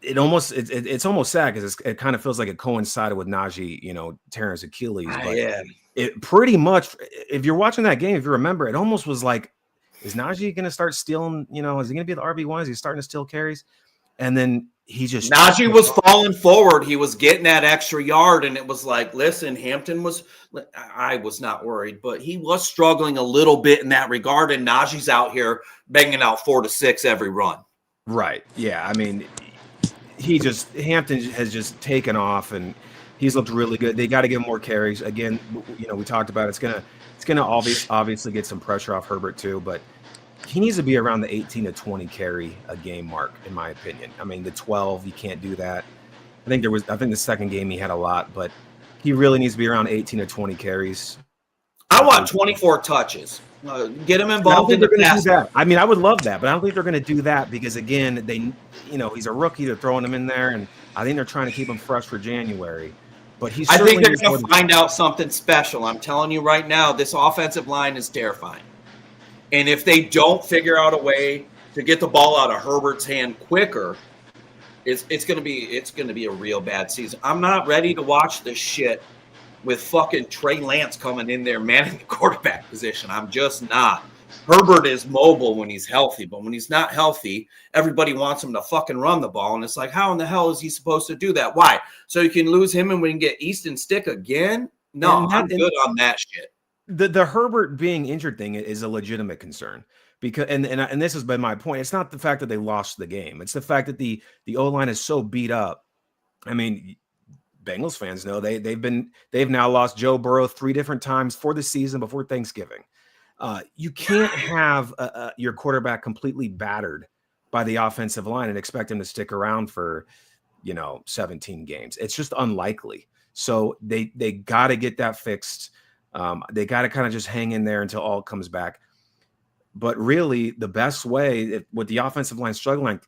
It's almost sad because it kind of feels like it coincided with Najee, tearing his Achilles. But yeah, it pretty much, if you're watching that game, if you remember, it almost was like, is Najee going to start stealing? Is he going to be the RB1? Is he starting to steal carries? And then Najee was falling forward. He was getting that extra yard, and it was like, listen, I was not worried, but he was struggling a little bit in that regard, and Najee's out here banging out 4 to 6 every run. Right. Yeah. I mean, Hampton has just taken off, and he's looked really good. They got to get more carries. Again, we talked about it's gonna obviously get some pressure off Herbert too, but he needs to be around the 18 to 20 carry a game mark, in my opinion. I mean, the 12, you can't do that. I think the second game he had a lot, but he really needs to be around 18 to 20 carries. I want 24 touches. Get him involved in the pass. I mean, I would love that, but I don't think they're going to do that because, again, he's a rookie. They're throwing him in there, and I think they're trying to keep him fresh for January. But I think they're going to find out something special. I'm telling you right now, this offensive line is terrifying. And if they don't figure out a way to get the ball out of Herbert's hand quicker, it's going to be a real bad season. I'm not ready to watch this shit with fucking Trey Lance coming in there manning the quarterback position. I'm just not. Herbert is mobile when he's healthy, but when he's not healthy, everybody wants him to fucking run the ball. And it's like, how in the hell is he supposed to do that? Why? So you can lose him and we can get Easton Stick again? No, I'm good on that shit. The Herbert being injured thing is a legitimate concern because, and this has been my point. It's not the fact that they lost the game. It's the fact that the O-line is so beat up. I mean, Bengals fans know they've now lost Joe Burrow 3 different times for the season before Thanksgiving. You can't have your quarterback completely battered by the offensive line and expect him to stick around for, 17 games. It's just unlikely. So they got to get that fixed. They got to kind of just hang in there until all comes back. But really, the best way with the offensive line struggling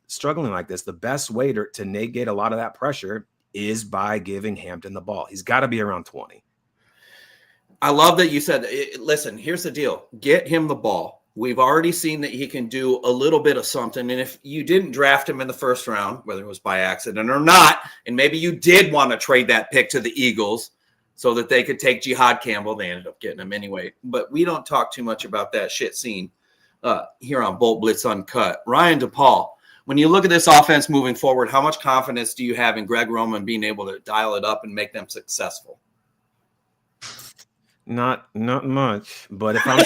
like this, the best way to negate a lot of that pressure is by giving Hampton the ball. He's got to be around 20. I love that you said, listen, here's the deal. Get him the ball. We've already seen that he can do a little bit of something. And if you didn't draft him in the first round, whether it was by accident or not, and maybe you did want to trade that pick to the Eagles so that they could take Jihad Campbell, they ended up getting him anyway. But we don't talk too much about that shit scene here on Bolt Blitz Uncut. Ryan DePaul, when you look at this offense moving forward, how much confidence do you have in Greg Roman being able to dial it up and make them successful? Not much, but if I'm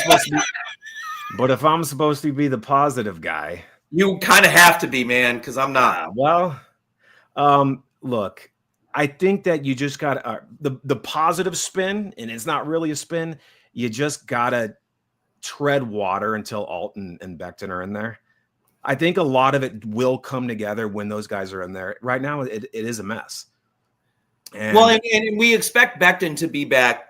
supposed to be the positive guy, you kind of have to be, man, because I'm not. Well, look, I think that you just got the positive spin, and it's not really a spin. You just gotta tread water until Alton and Becton are in there. I think a lot of it will come together when those guys are in there. Right now, it is a mess. And we expect Becton to be back.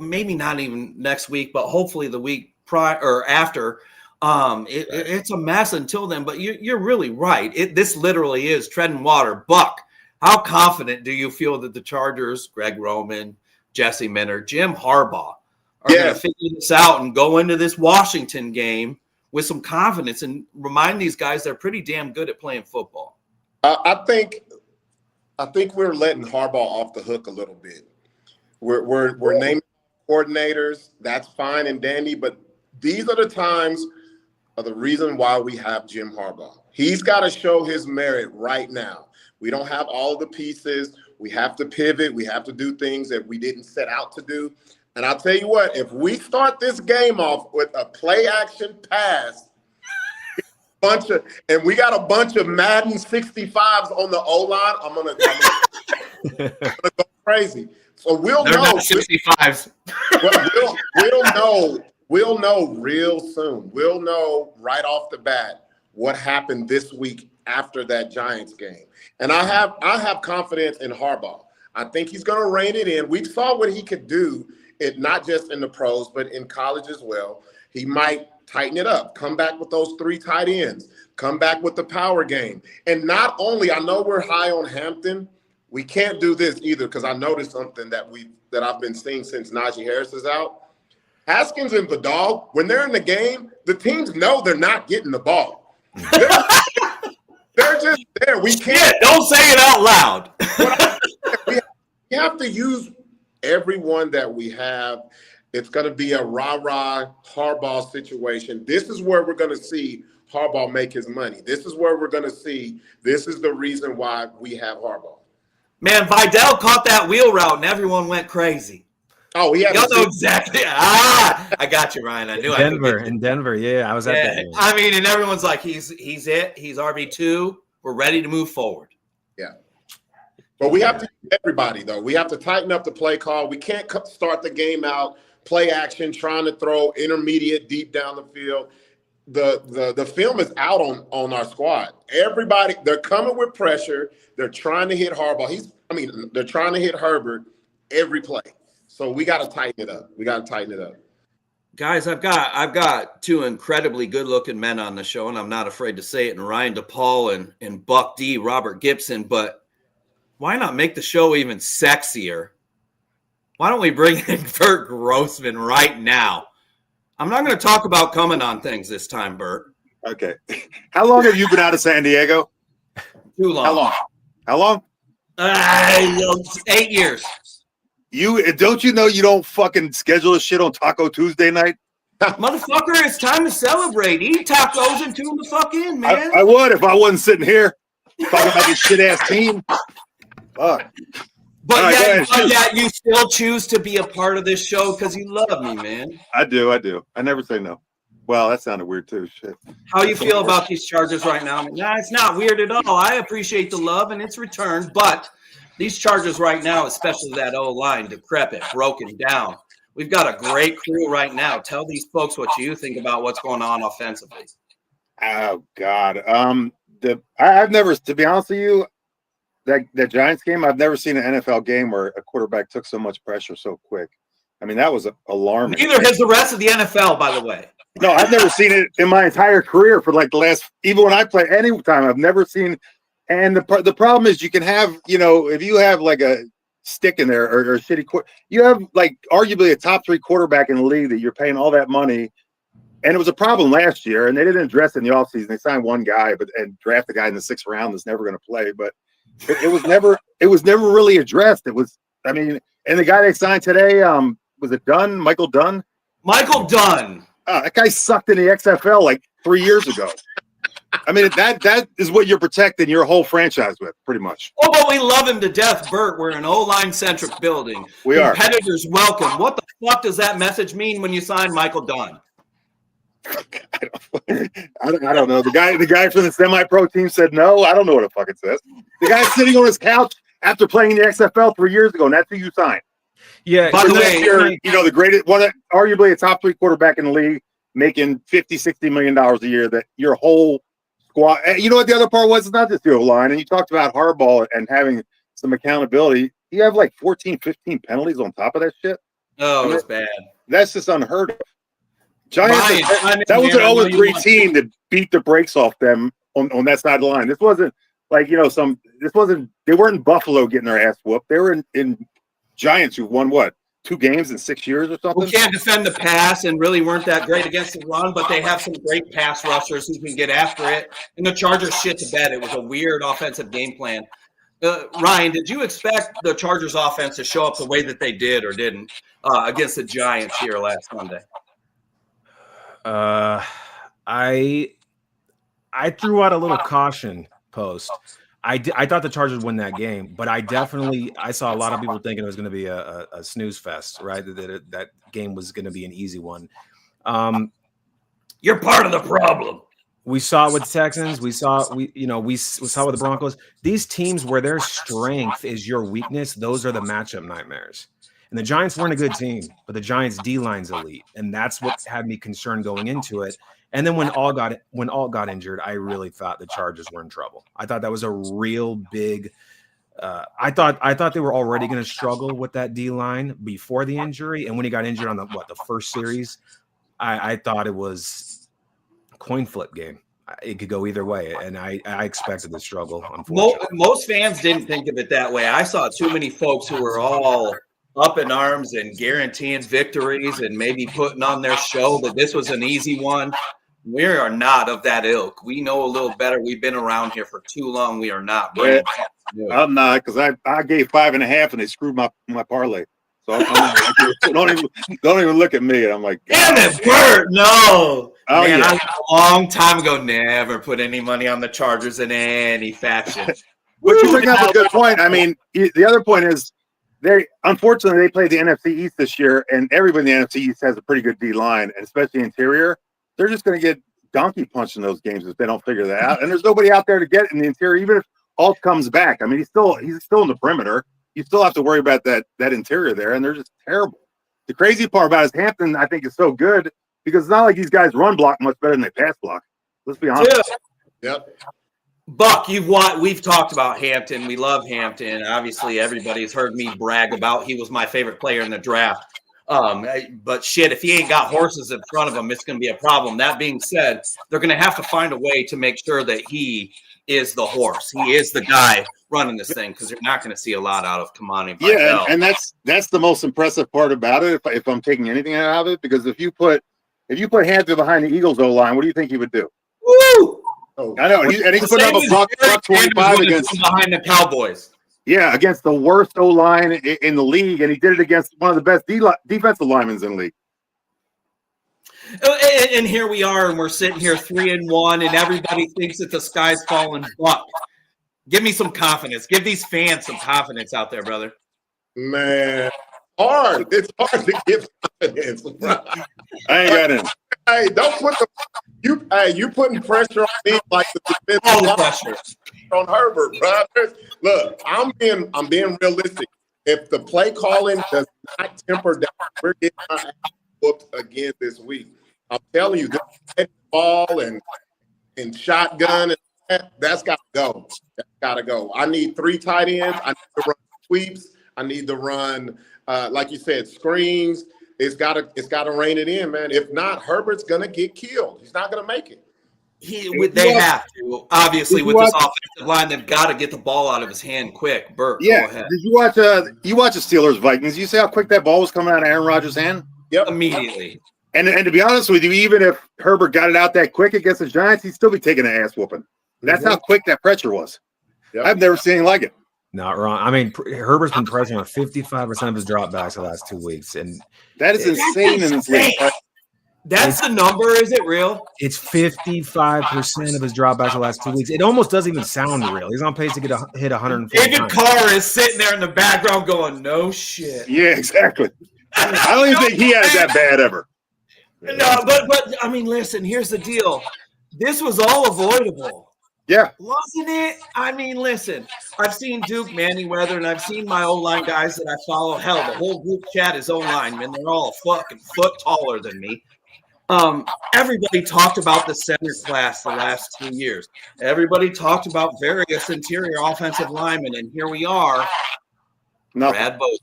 Maybe not even next week, but hopefully the week prior or after. It's a mess until then. But you're really right. This literally is treading water. Buck, how confident do you feel that the Chargers, Greg Roman, Jesse Minter, Jim Harbaugh, are going to figure this out and go into this Washington game with some confidence and remind these guys they're pretty damn good at playing football? I think we're letting Harbaugh off the hook a little bit. We're naming coordinators. That's fine and dandy, but these are the times of the reason why we have Jim Harbaugh. He's got to show his merit right now. We don't have all the pieces. We have to pivot. We have to do things that we didn't set out to do. And I'll tell you what, if we start this game off with a play action pass, and we got a bunch of Madden 65s on the O-line, I'm gonna go crazy. So we'll know. Not 65s. We'll know real soon. We'll know right off the bat what happened this week after that Giants game. And I have confidence in Harbaugh. I think he's going to rein it in. We saw what he could do, not just in the pros, but in college as well. He might tighten it up, come back with those 3 tight ends, come back with the power game. And not only, I know we're high on Hampton, we can't do this either because I noticed something that I've been seeing since Najee Harris is out. Haskins and Vidal, when they're in the game, the teams know they're not getting the ball. They're just there. We can't. Don't say it out loud. We have to use everyone that we have. It's going to be a rah-rah Harbaugh situation. This is where we're going to see Harbaugh make his money. This is where we're going to see. This is the reason why we have Harbaugh. Man, Vidal caught that wheel route and everyone went crazy. Oh, yeah. Y'all know exactly. I got you, Ryan. I knew in Denver. Yeah, I was at that game. I mean, and everyone's like, he's it. He's RB2. We're ready to move forward. Yeah. But we have to everybody, though. We have to tighten up the play call. We can't start the game out, play action, trying to throw intermediate deep down the field. The film is out on our squad. Everybody, they're coming with pressure. They're trying to hit Harbaugh. They're trying to hit Herbert every play. So we got to tighten it up. Guys, I've got 2 incredibly good-looking men on the show, and I'm not afraid to say it, and Ryan DePaul and Buck D, Robert Gibson, but why not make the show even sexier? Why don't we bring in Burt Grossman right now? I'm not going to talk about coming on things this time, Burt. Okay. How long have you been out of San Diego? Too long. How long? 8 years. Don't you know you don't fucking schedule this shit on Taco Tuesday night? Motherfucker, it's time to celebrate. Eat tacos and tune the fuck in, man. I would if I wasn't sitting here talking about this shit-ass team. Fuck. But yet you still choose to be a part of this show because you love me, man. I do. I never say no. Well, that sounded weird too. Shit. How you feel about these Chargers right now? Nah, it's not weird at all. I appreciate the love and its returned, but these Chargers right now, especially that O-line, decrepit, broken down. We've got a great crew right now. Tell these folks what you think about what's going on offensively. Oh God. I've never, to be honest with you, that Giants game, I've never seen an NFL game where a quarterback took so much pressure so quick. I mean, that was alarming. Neither has the rest of the NFL, by the way. No, I've never seen it in my entire career for like the last, even when I play any time, I've never seen. And the problem is you can have, if you have like a stick in there or a shitty you have like arguably a top 3 quarterback in the league that you're paying all that money. And it was a problem last year, and they didn't address it in the offseason. They signed one guy, and draft a guy in the 6th round that's never going to play. But it was never really addressed. It was, and the guy they signed today, was it Dunn? Michael Dunn? Michael Dunn. That guy sucked in the XFL like 3 years ago. I mean, that is what you're protecting your whole franchise with, pretty much. Oh, but we love him to death, Burt. We're an O-line centric building. We are. Competitors welcome. What the fuck does that message mean when you sign Michael Dunn? I don't know. The guy from the semi-pro team said no. I don't know what the fuck it says. The guy's sitting on his couch after playing in the XFL 3 years ago, and that's who you signed. Yeah. By the way, the greatest one, arguably a top 3 quarterback in the league, making $50-60 million a year. That your whole squad. You know what the other part was? It's not just the O-line. And you talked about Harbaugh and having some accountability. You have like 14, 15 penalties on top of that shit. Oh, it's bad. That's just unheard of. Giants. Ryan, that was an 0-3 team that beat the brakes off them on that side of the line. This wasn't like they weren't in Buffalo getting their ass whooped. They were in Giants who won 2 games in 6 years or something. Who can't defend the pass and really weren't that great against the run, but they have some great pass rushers who can get after it. And the Chargers shit to bed. It was a weird offensive game plan. Ryan, did you expect the Chargers offense to show up the way that they did or didn't against the Giants here last Sunday? I threw out a little caution post. I thought the Chargers would win that game, but I saw a lot of people thinking it was going to be a snooze fest, right? That game was going to be an easy one. You're part of the problem. We saw it with Texans. We saw with the Broncos. These teams where their strength is your weakness, those are the matchup nightmares. And the Giants weren't a good team, but the Giants' D-line's elite, and that's what had me concerned going into it. And then when Alt got injured, I really thought the Chargers were in trouble. I thought that was a real big. I thought they were already going to struggle with that D-line before the injury, and when he got injured on the first series, I thought it was a coin flip game. It could go either way, and I expected the struggle. Unfortunately, most fans didn't think of it that way. I saw too many folks who were all up in arms and guaranteeing victories and maybe putting on their show that this was an easy one. We are not of that ilk. We know a little better. We've been around here for too long. We are not. I'm not, because I gave 5.5 and they screwed my parlay. So don't even look at me. And I'm like, damn it, Burt. No. Oh, man, yeah. a long time ago, never put any money on the Chargers in any fashion. But you bring up a good point. I mean, the other point is, unfortunately they played the NFC East this year, and everybody in the NFC East has a pretty good D line, and especially interior. They're just going to get donkey punched in those games if they don't figure that out. And there's nobody out there to get in the interior, even if Alt comes back. I mean, he's still in the perimeter. You still have to worry about that interior there, and they're just terrible. The crazy part about it is Hampton, I think, is so good because it's not like these guys run block much better than they pass block. Let's be honest. Yep. Buck, we've talked about Hampton. We love Hampton. Obviously, everybody's heard me brag about he was my favorite player in the draft. But shit, if he ain't got horses in front of him, it's going to be a problem. That being said, they're going to have to find a way to make sure that he is the horse. He is the guy running this thing, because you're not going to see a lot out of Kamani. Yeah, and that's the most impressive part about it. If I'm taking anything out of it, because if you put Hampton behind the Eagles O line, what do you think he would do? Woo! Oh, I know, and he's putting up a buck 25 against behind the Cowboys. Yeah, against the worst O line in the league, and he did it against one of the best defensive linemen in the league. And here we are, and we're sitting here 3-1, and everybody thinks that the sky's falling. Buck, give me some confidence. Give these fans some confidence out there, brother. Man, it's hard to give confidence. I ain't got it. Hey, don't put you putting pressure on me like the All the defensive pressure on Herbert, bro. Look, I'm being realistic. if the play calling does not temper down, we're getting our ass whooped again this week. I'm telling you, this ball and shotgun, that's got to go. That's got to go. I need 3 tight ends. I need to run sweeps. I need to run, like you said, screens. It's got to rein it in, man. If not, Herbert's gonna get killed. He's not gonna make it. They have to. Obviously, with this offensive line, they've got to get the ball out of his hand quick. Burt, Yeah. go ahead. Did you watch? You watch the Steelers Vikings? You see how quick that ball was coming out of Aaron Rodgers' hand? Yep. Immediately. And to be honest with you, even if Herbert got it out that quick against the Giants, he'd still be taking an ass whooping. That's how quick that pressure was. Yep. I've never seen anything like it. Not wrong. I mean, Herbert's been pressuring on 55% of his dropbacks the last 2 weeks, and That is insane in this league. That's the number. Is it real? it's 55% of his dropbacks the last 2 weeks. It almost doesn't even sound real. He's on pace to get hit 140 David times. Carr is sitting there in the background going, no shit. Yeah, exactly. I don't even think he has that bad ever. No, but I mean, listen, here's the deal. This was all avoidable. Yeah. Wasn't it? I mean, listen, I've seen Duke Manyweather, and I've seen my O-line guys that I follow. Hell, the whole group chat is O-linemen. They're all a fucking foot taller than me. Everybody talked about the center class the last 2 years. Everybody talked about various interior offensive linemen, and here we are. Nothing. Brad Bozeman,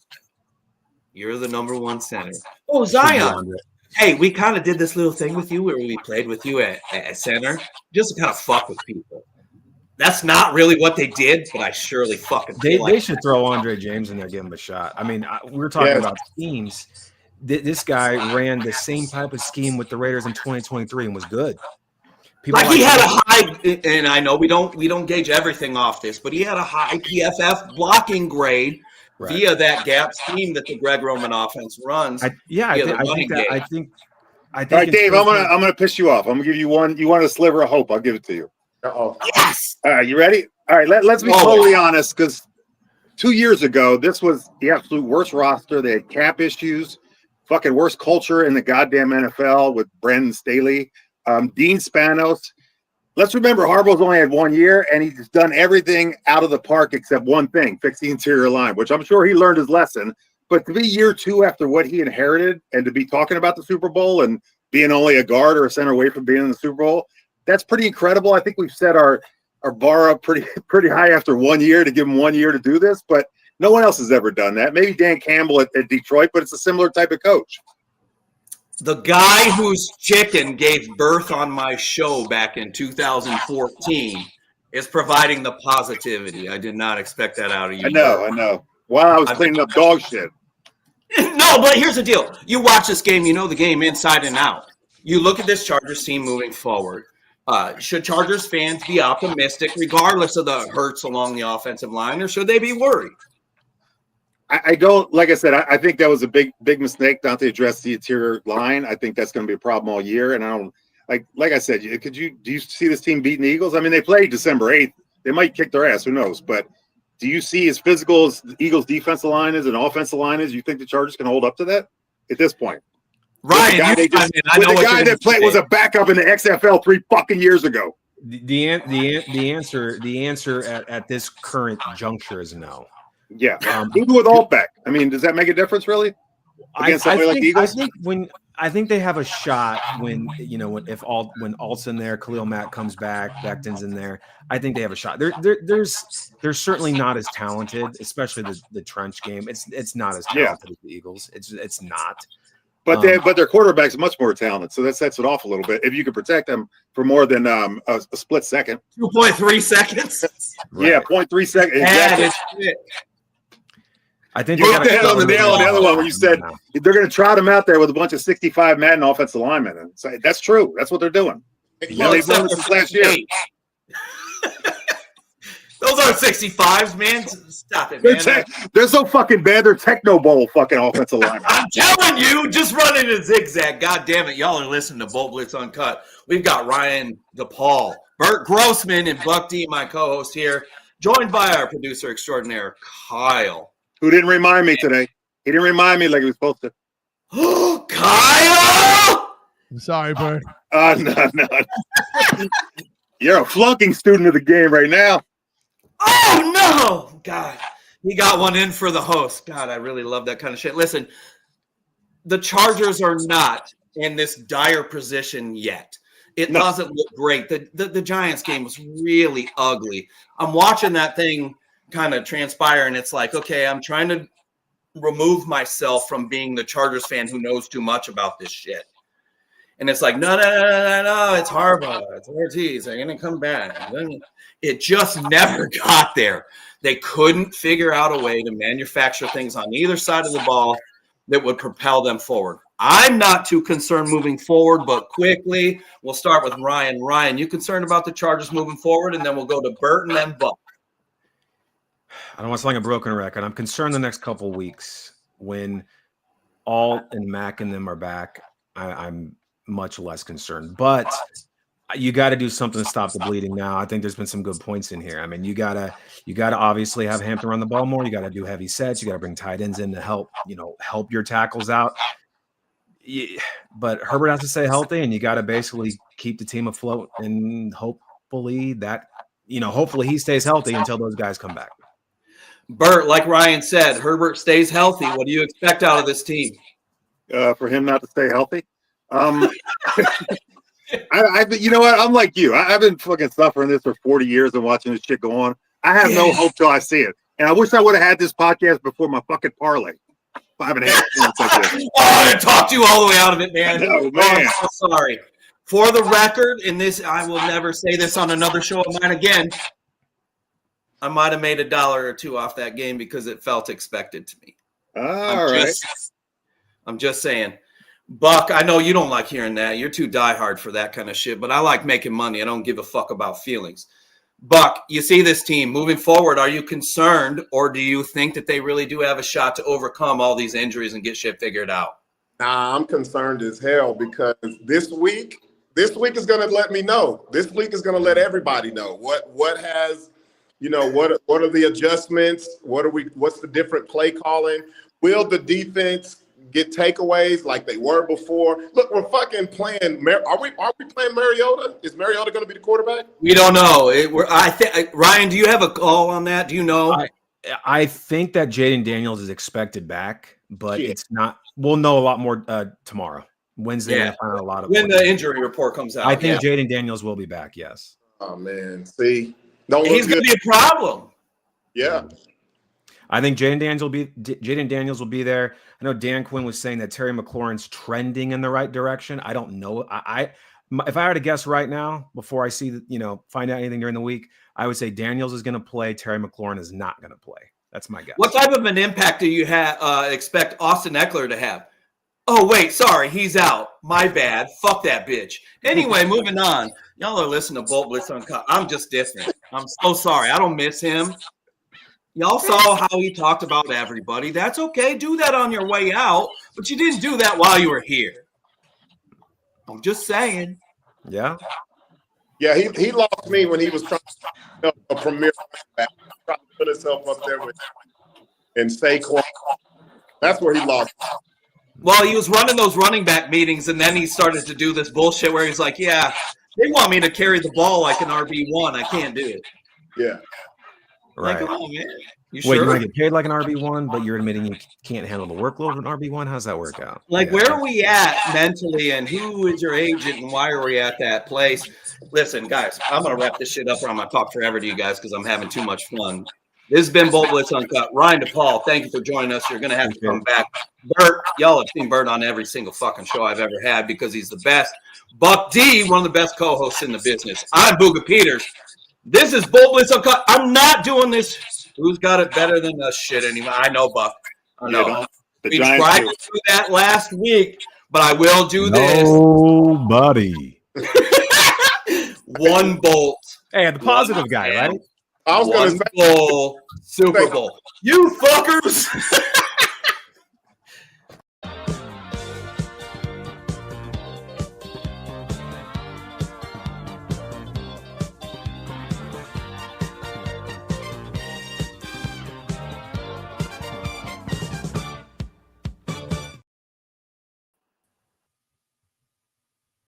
you're the number 1 center. Oh, Zion. Hey, we kind of did this little thing with you where we played with you at center just to kind of fuck with people. That's not really what they did, but I surely fucking They should throw Andre James in there, give him a shot. I mean, we're talking about schemes. This guy ran the same type of scheme with the Raiders in 2023 and was good. People he had a high, and I know we don't gauge everything off this, but he had a high PFF blocking grade via that gap scheme that the Greg Roman offense runs. I think. All right, Dave, I'm gonna piss you off. I'm gonna give you one. You want a sliver of hope? I'll give it to you. Yes. All right, you ready? All right, let's be totally honest, because 2 years ago, this was the absolute worst roster. They had cap issues, fucking worst culture in the goddamn NFL with Brandon Staley, Dean Spanos. Let's remember, Harbaugh's only had 1 year, and he's done everything out of the park except one thing, fix the interior line, which I'm sure he learned his lesson. But to be year 2 after what he inherited and to be talking about the Super Bowl and being only a guard or a center away from being in the Super Bowl, that's pretty incredible. I think we've set our bar up pretty high after 1 year to give him 1 year to do this, but no one else has ever done that. Maybe Dan Campbell at Detroit, but it's a similar type of coach. The guy whose chicken gave birth on my show back in 2014 is providing the positivity. I did not expect that out of you. I know. While I was cleaning up dog shit. No, but here's the deal. You watch this game, you know the game inside and out. You look at this Chargers team moving forward. Should Chargers fans be optimistic regardless of the hurts along the offensive line, or should they be worried? I don't, like I said, I think that was a big mistake not to address the interior line. I think that's going to be a problem all year. And I don't, like I said, do you see this team beating the Eagles? I mean, they played December 8th. They might kick their ass, who knows? But do you see as physical as the Eagles' defensive line is and offensive line is, you think the Chargers can hold up to that at this point? Ryan, the guy that played was a backup in the XFL 3 fucking years ago. The answer at this current juncture is no. Yeah, even with Altbeck. I mean, does that make a difference really? Against somebody like the Eagles? I think they have a shot when Alt's in there, Khalil Mack comes back, Becton's in there. I think they have a shot. They're certainly not as talented, especially the trench game. It's not as talented as the Eagles. It's not. But their quarterback's much more talented, so that sets it off a little bit. If you could protect them for more than a split second, 2.3 seconds. Right. Yeah, 0.3 seconds. Exactly. I think you hit the head on the nail on the other one when you said they're going to trot him out there with a bunch of 65 Madden offensive linemen. And so that's true. That's what they're doing. They've done this since last year. Those aren't 65s, man. Stop it, man. They're so fucking bad. They're Techno Bowl fucking offensive linemen. I'm telling you, just running a zigzag. God damn it. Y'all are listening to Bolt Blitz Uncut. We've got Ryan DePaul, Burt Grossman, and Buck D, my co-host here, joined by our producer extraordinaire, Kyle. Who didn't remind me today. He didn't remind me like he was supposed to. Kyle! I'm sorry, Bert. No. You're a flunking student of the game right now. Oh, no! God. He got one in for the host. God, I really love that kind of shit. Listen, the Chargers are not in this dire position yet. It doesn't look great. The Giants game was really ugly. I'm watching that thing kind of transpire, and it's like, okay, I'm trying to remove myself from being the Chargers fan who knows too much about this shit. And it's like, no, it's Harbaugh, it's Ortiz, they're going to come back. It just never got there. They couldn't figure out a way to manufacture things on either side of the ball that would propel them forward. I'm not too concerned moving forward, but quickly, we'll start with Ryan. Ryan, you concerned about the Chargers moving forward, and then we'll go to Burt and then Buck. I don't want to sound like a broken record. I'm concerned the next couple of weeks when Alt and Mac and them are back. I'm much less concerned, but you got to do something to stop the bleeding now. I think there's been some good points in here. I mean, you gotta obviously have Hampton run the ball more. You got to do heavy sets. You got to bring tight ends in to help your tackles out. But Herbert has to stay healthy, and you got to basically keep the team afloat, and hopefully he stays healthy until those guys come back. Burt, like Ryan said, Herbert stays healthy. What do you expect out of this team? For him not to stay healthy. You know what? I'm like you. I've been fucking suffering this for 40 years and watching this shit go on. I have no hope till I see it. And I wish I would have had this podcast before my fucking parlay. 5.5 points like this. I talked you all the way out of it, man. No, man. I'm so sorry. For the record, in this, I will never say this on another show of mine again. I might have made $1 or $2 off that game because it felt expected to me. I'm just saying. Buck, I know you don't like hearing that. You're too diehard for that kind of shit, but I like making money. I don't give a fuck about feelings. Buck, you see this team moving forward. Are you concerned, or do you think that they really do have a shot to overcome all these injuries and get shit figured out? Nah, I'm concerned as hell because this week is going to let me know. This week is going to let everybody know what has, what are the adjustments? What's the different play calling? Will the defense get takeaways like they were before? Look, we're fucking playing. Are we playing Mariota? Is Mariota going to be the quarterback? We don't know. Ryan, do you have a call on that? Do you know? I think that Jaden Daniels is expected back, but it's not. We'll know a lot more tomorrow, Wednesday. Yeah. Find out a lot of when the injury report comes out. I think Jaden Daniels will be back. Yes. Oh man, see, he's going to be a problem. Yeah. I think Jaden Daniels will be there. I know Dan Quinn was saying that Terry McLaurin's trending in the right direction. I don't know. If I were to guess right now, before I see find out anything during the week, I would say Daniels is going to play. Terry McLaurin is not going to play. That's my guess. What type of an impact do you expect Austin Eckler to have? Oh, wait, sorry, he's out. My bad. Fuck that bitch. Anyway, moving on. Y'all are listening to Bolt Blitz Uncut. I'm just different. I'm so sorry. I don't miss him. Y'all saw how he talked about everybody. That's okay. Do that on your way out, but you didn't do that while you were here. I'm just saying. Yeah. Yeah, he lost me when he was trying to a premier back. Trying to put himself up there and Saquon. That's where he lost. Well, he was running those running back meetings, and then he started to do this bullshit where he's like, yeah, they want me to carry the ball like an RB1. I can't do it. Yeah. Right. Like, come on, man. Wait, you want to get paid like an RB1, but you're admitting you can't handle the workload of an RB1? How does that work out? Like, where are we at mentally, and who is your agent, and why are we at that place? Listen, guys, I'm going to wrap this shit up, or I'm going to talk forever to you guys because I'm having too much fun. This has been Bolt Blitz Uncut. Ryan DePaul, thank you for joining us. You're going to have to come back. Burt, y'all have seen Burt on every single fucking show I've ever had because he's the best. Buck D, one of the best co-hosts in the business. I'm Booga Peters. This is Bolt Blitz Uncut. I'm not doing this. Who's got it better than us shit anymore? I know, Buck. I know. We tried to do that last week, but I will do this. Nobody. One Bolt. Hey, the positive guy, right? I was going to say Super Bowl. You fuckers.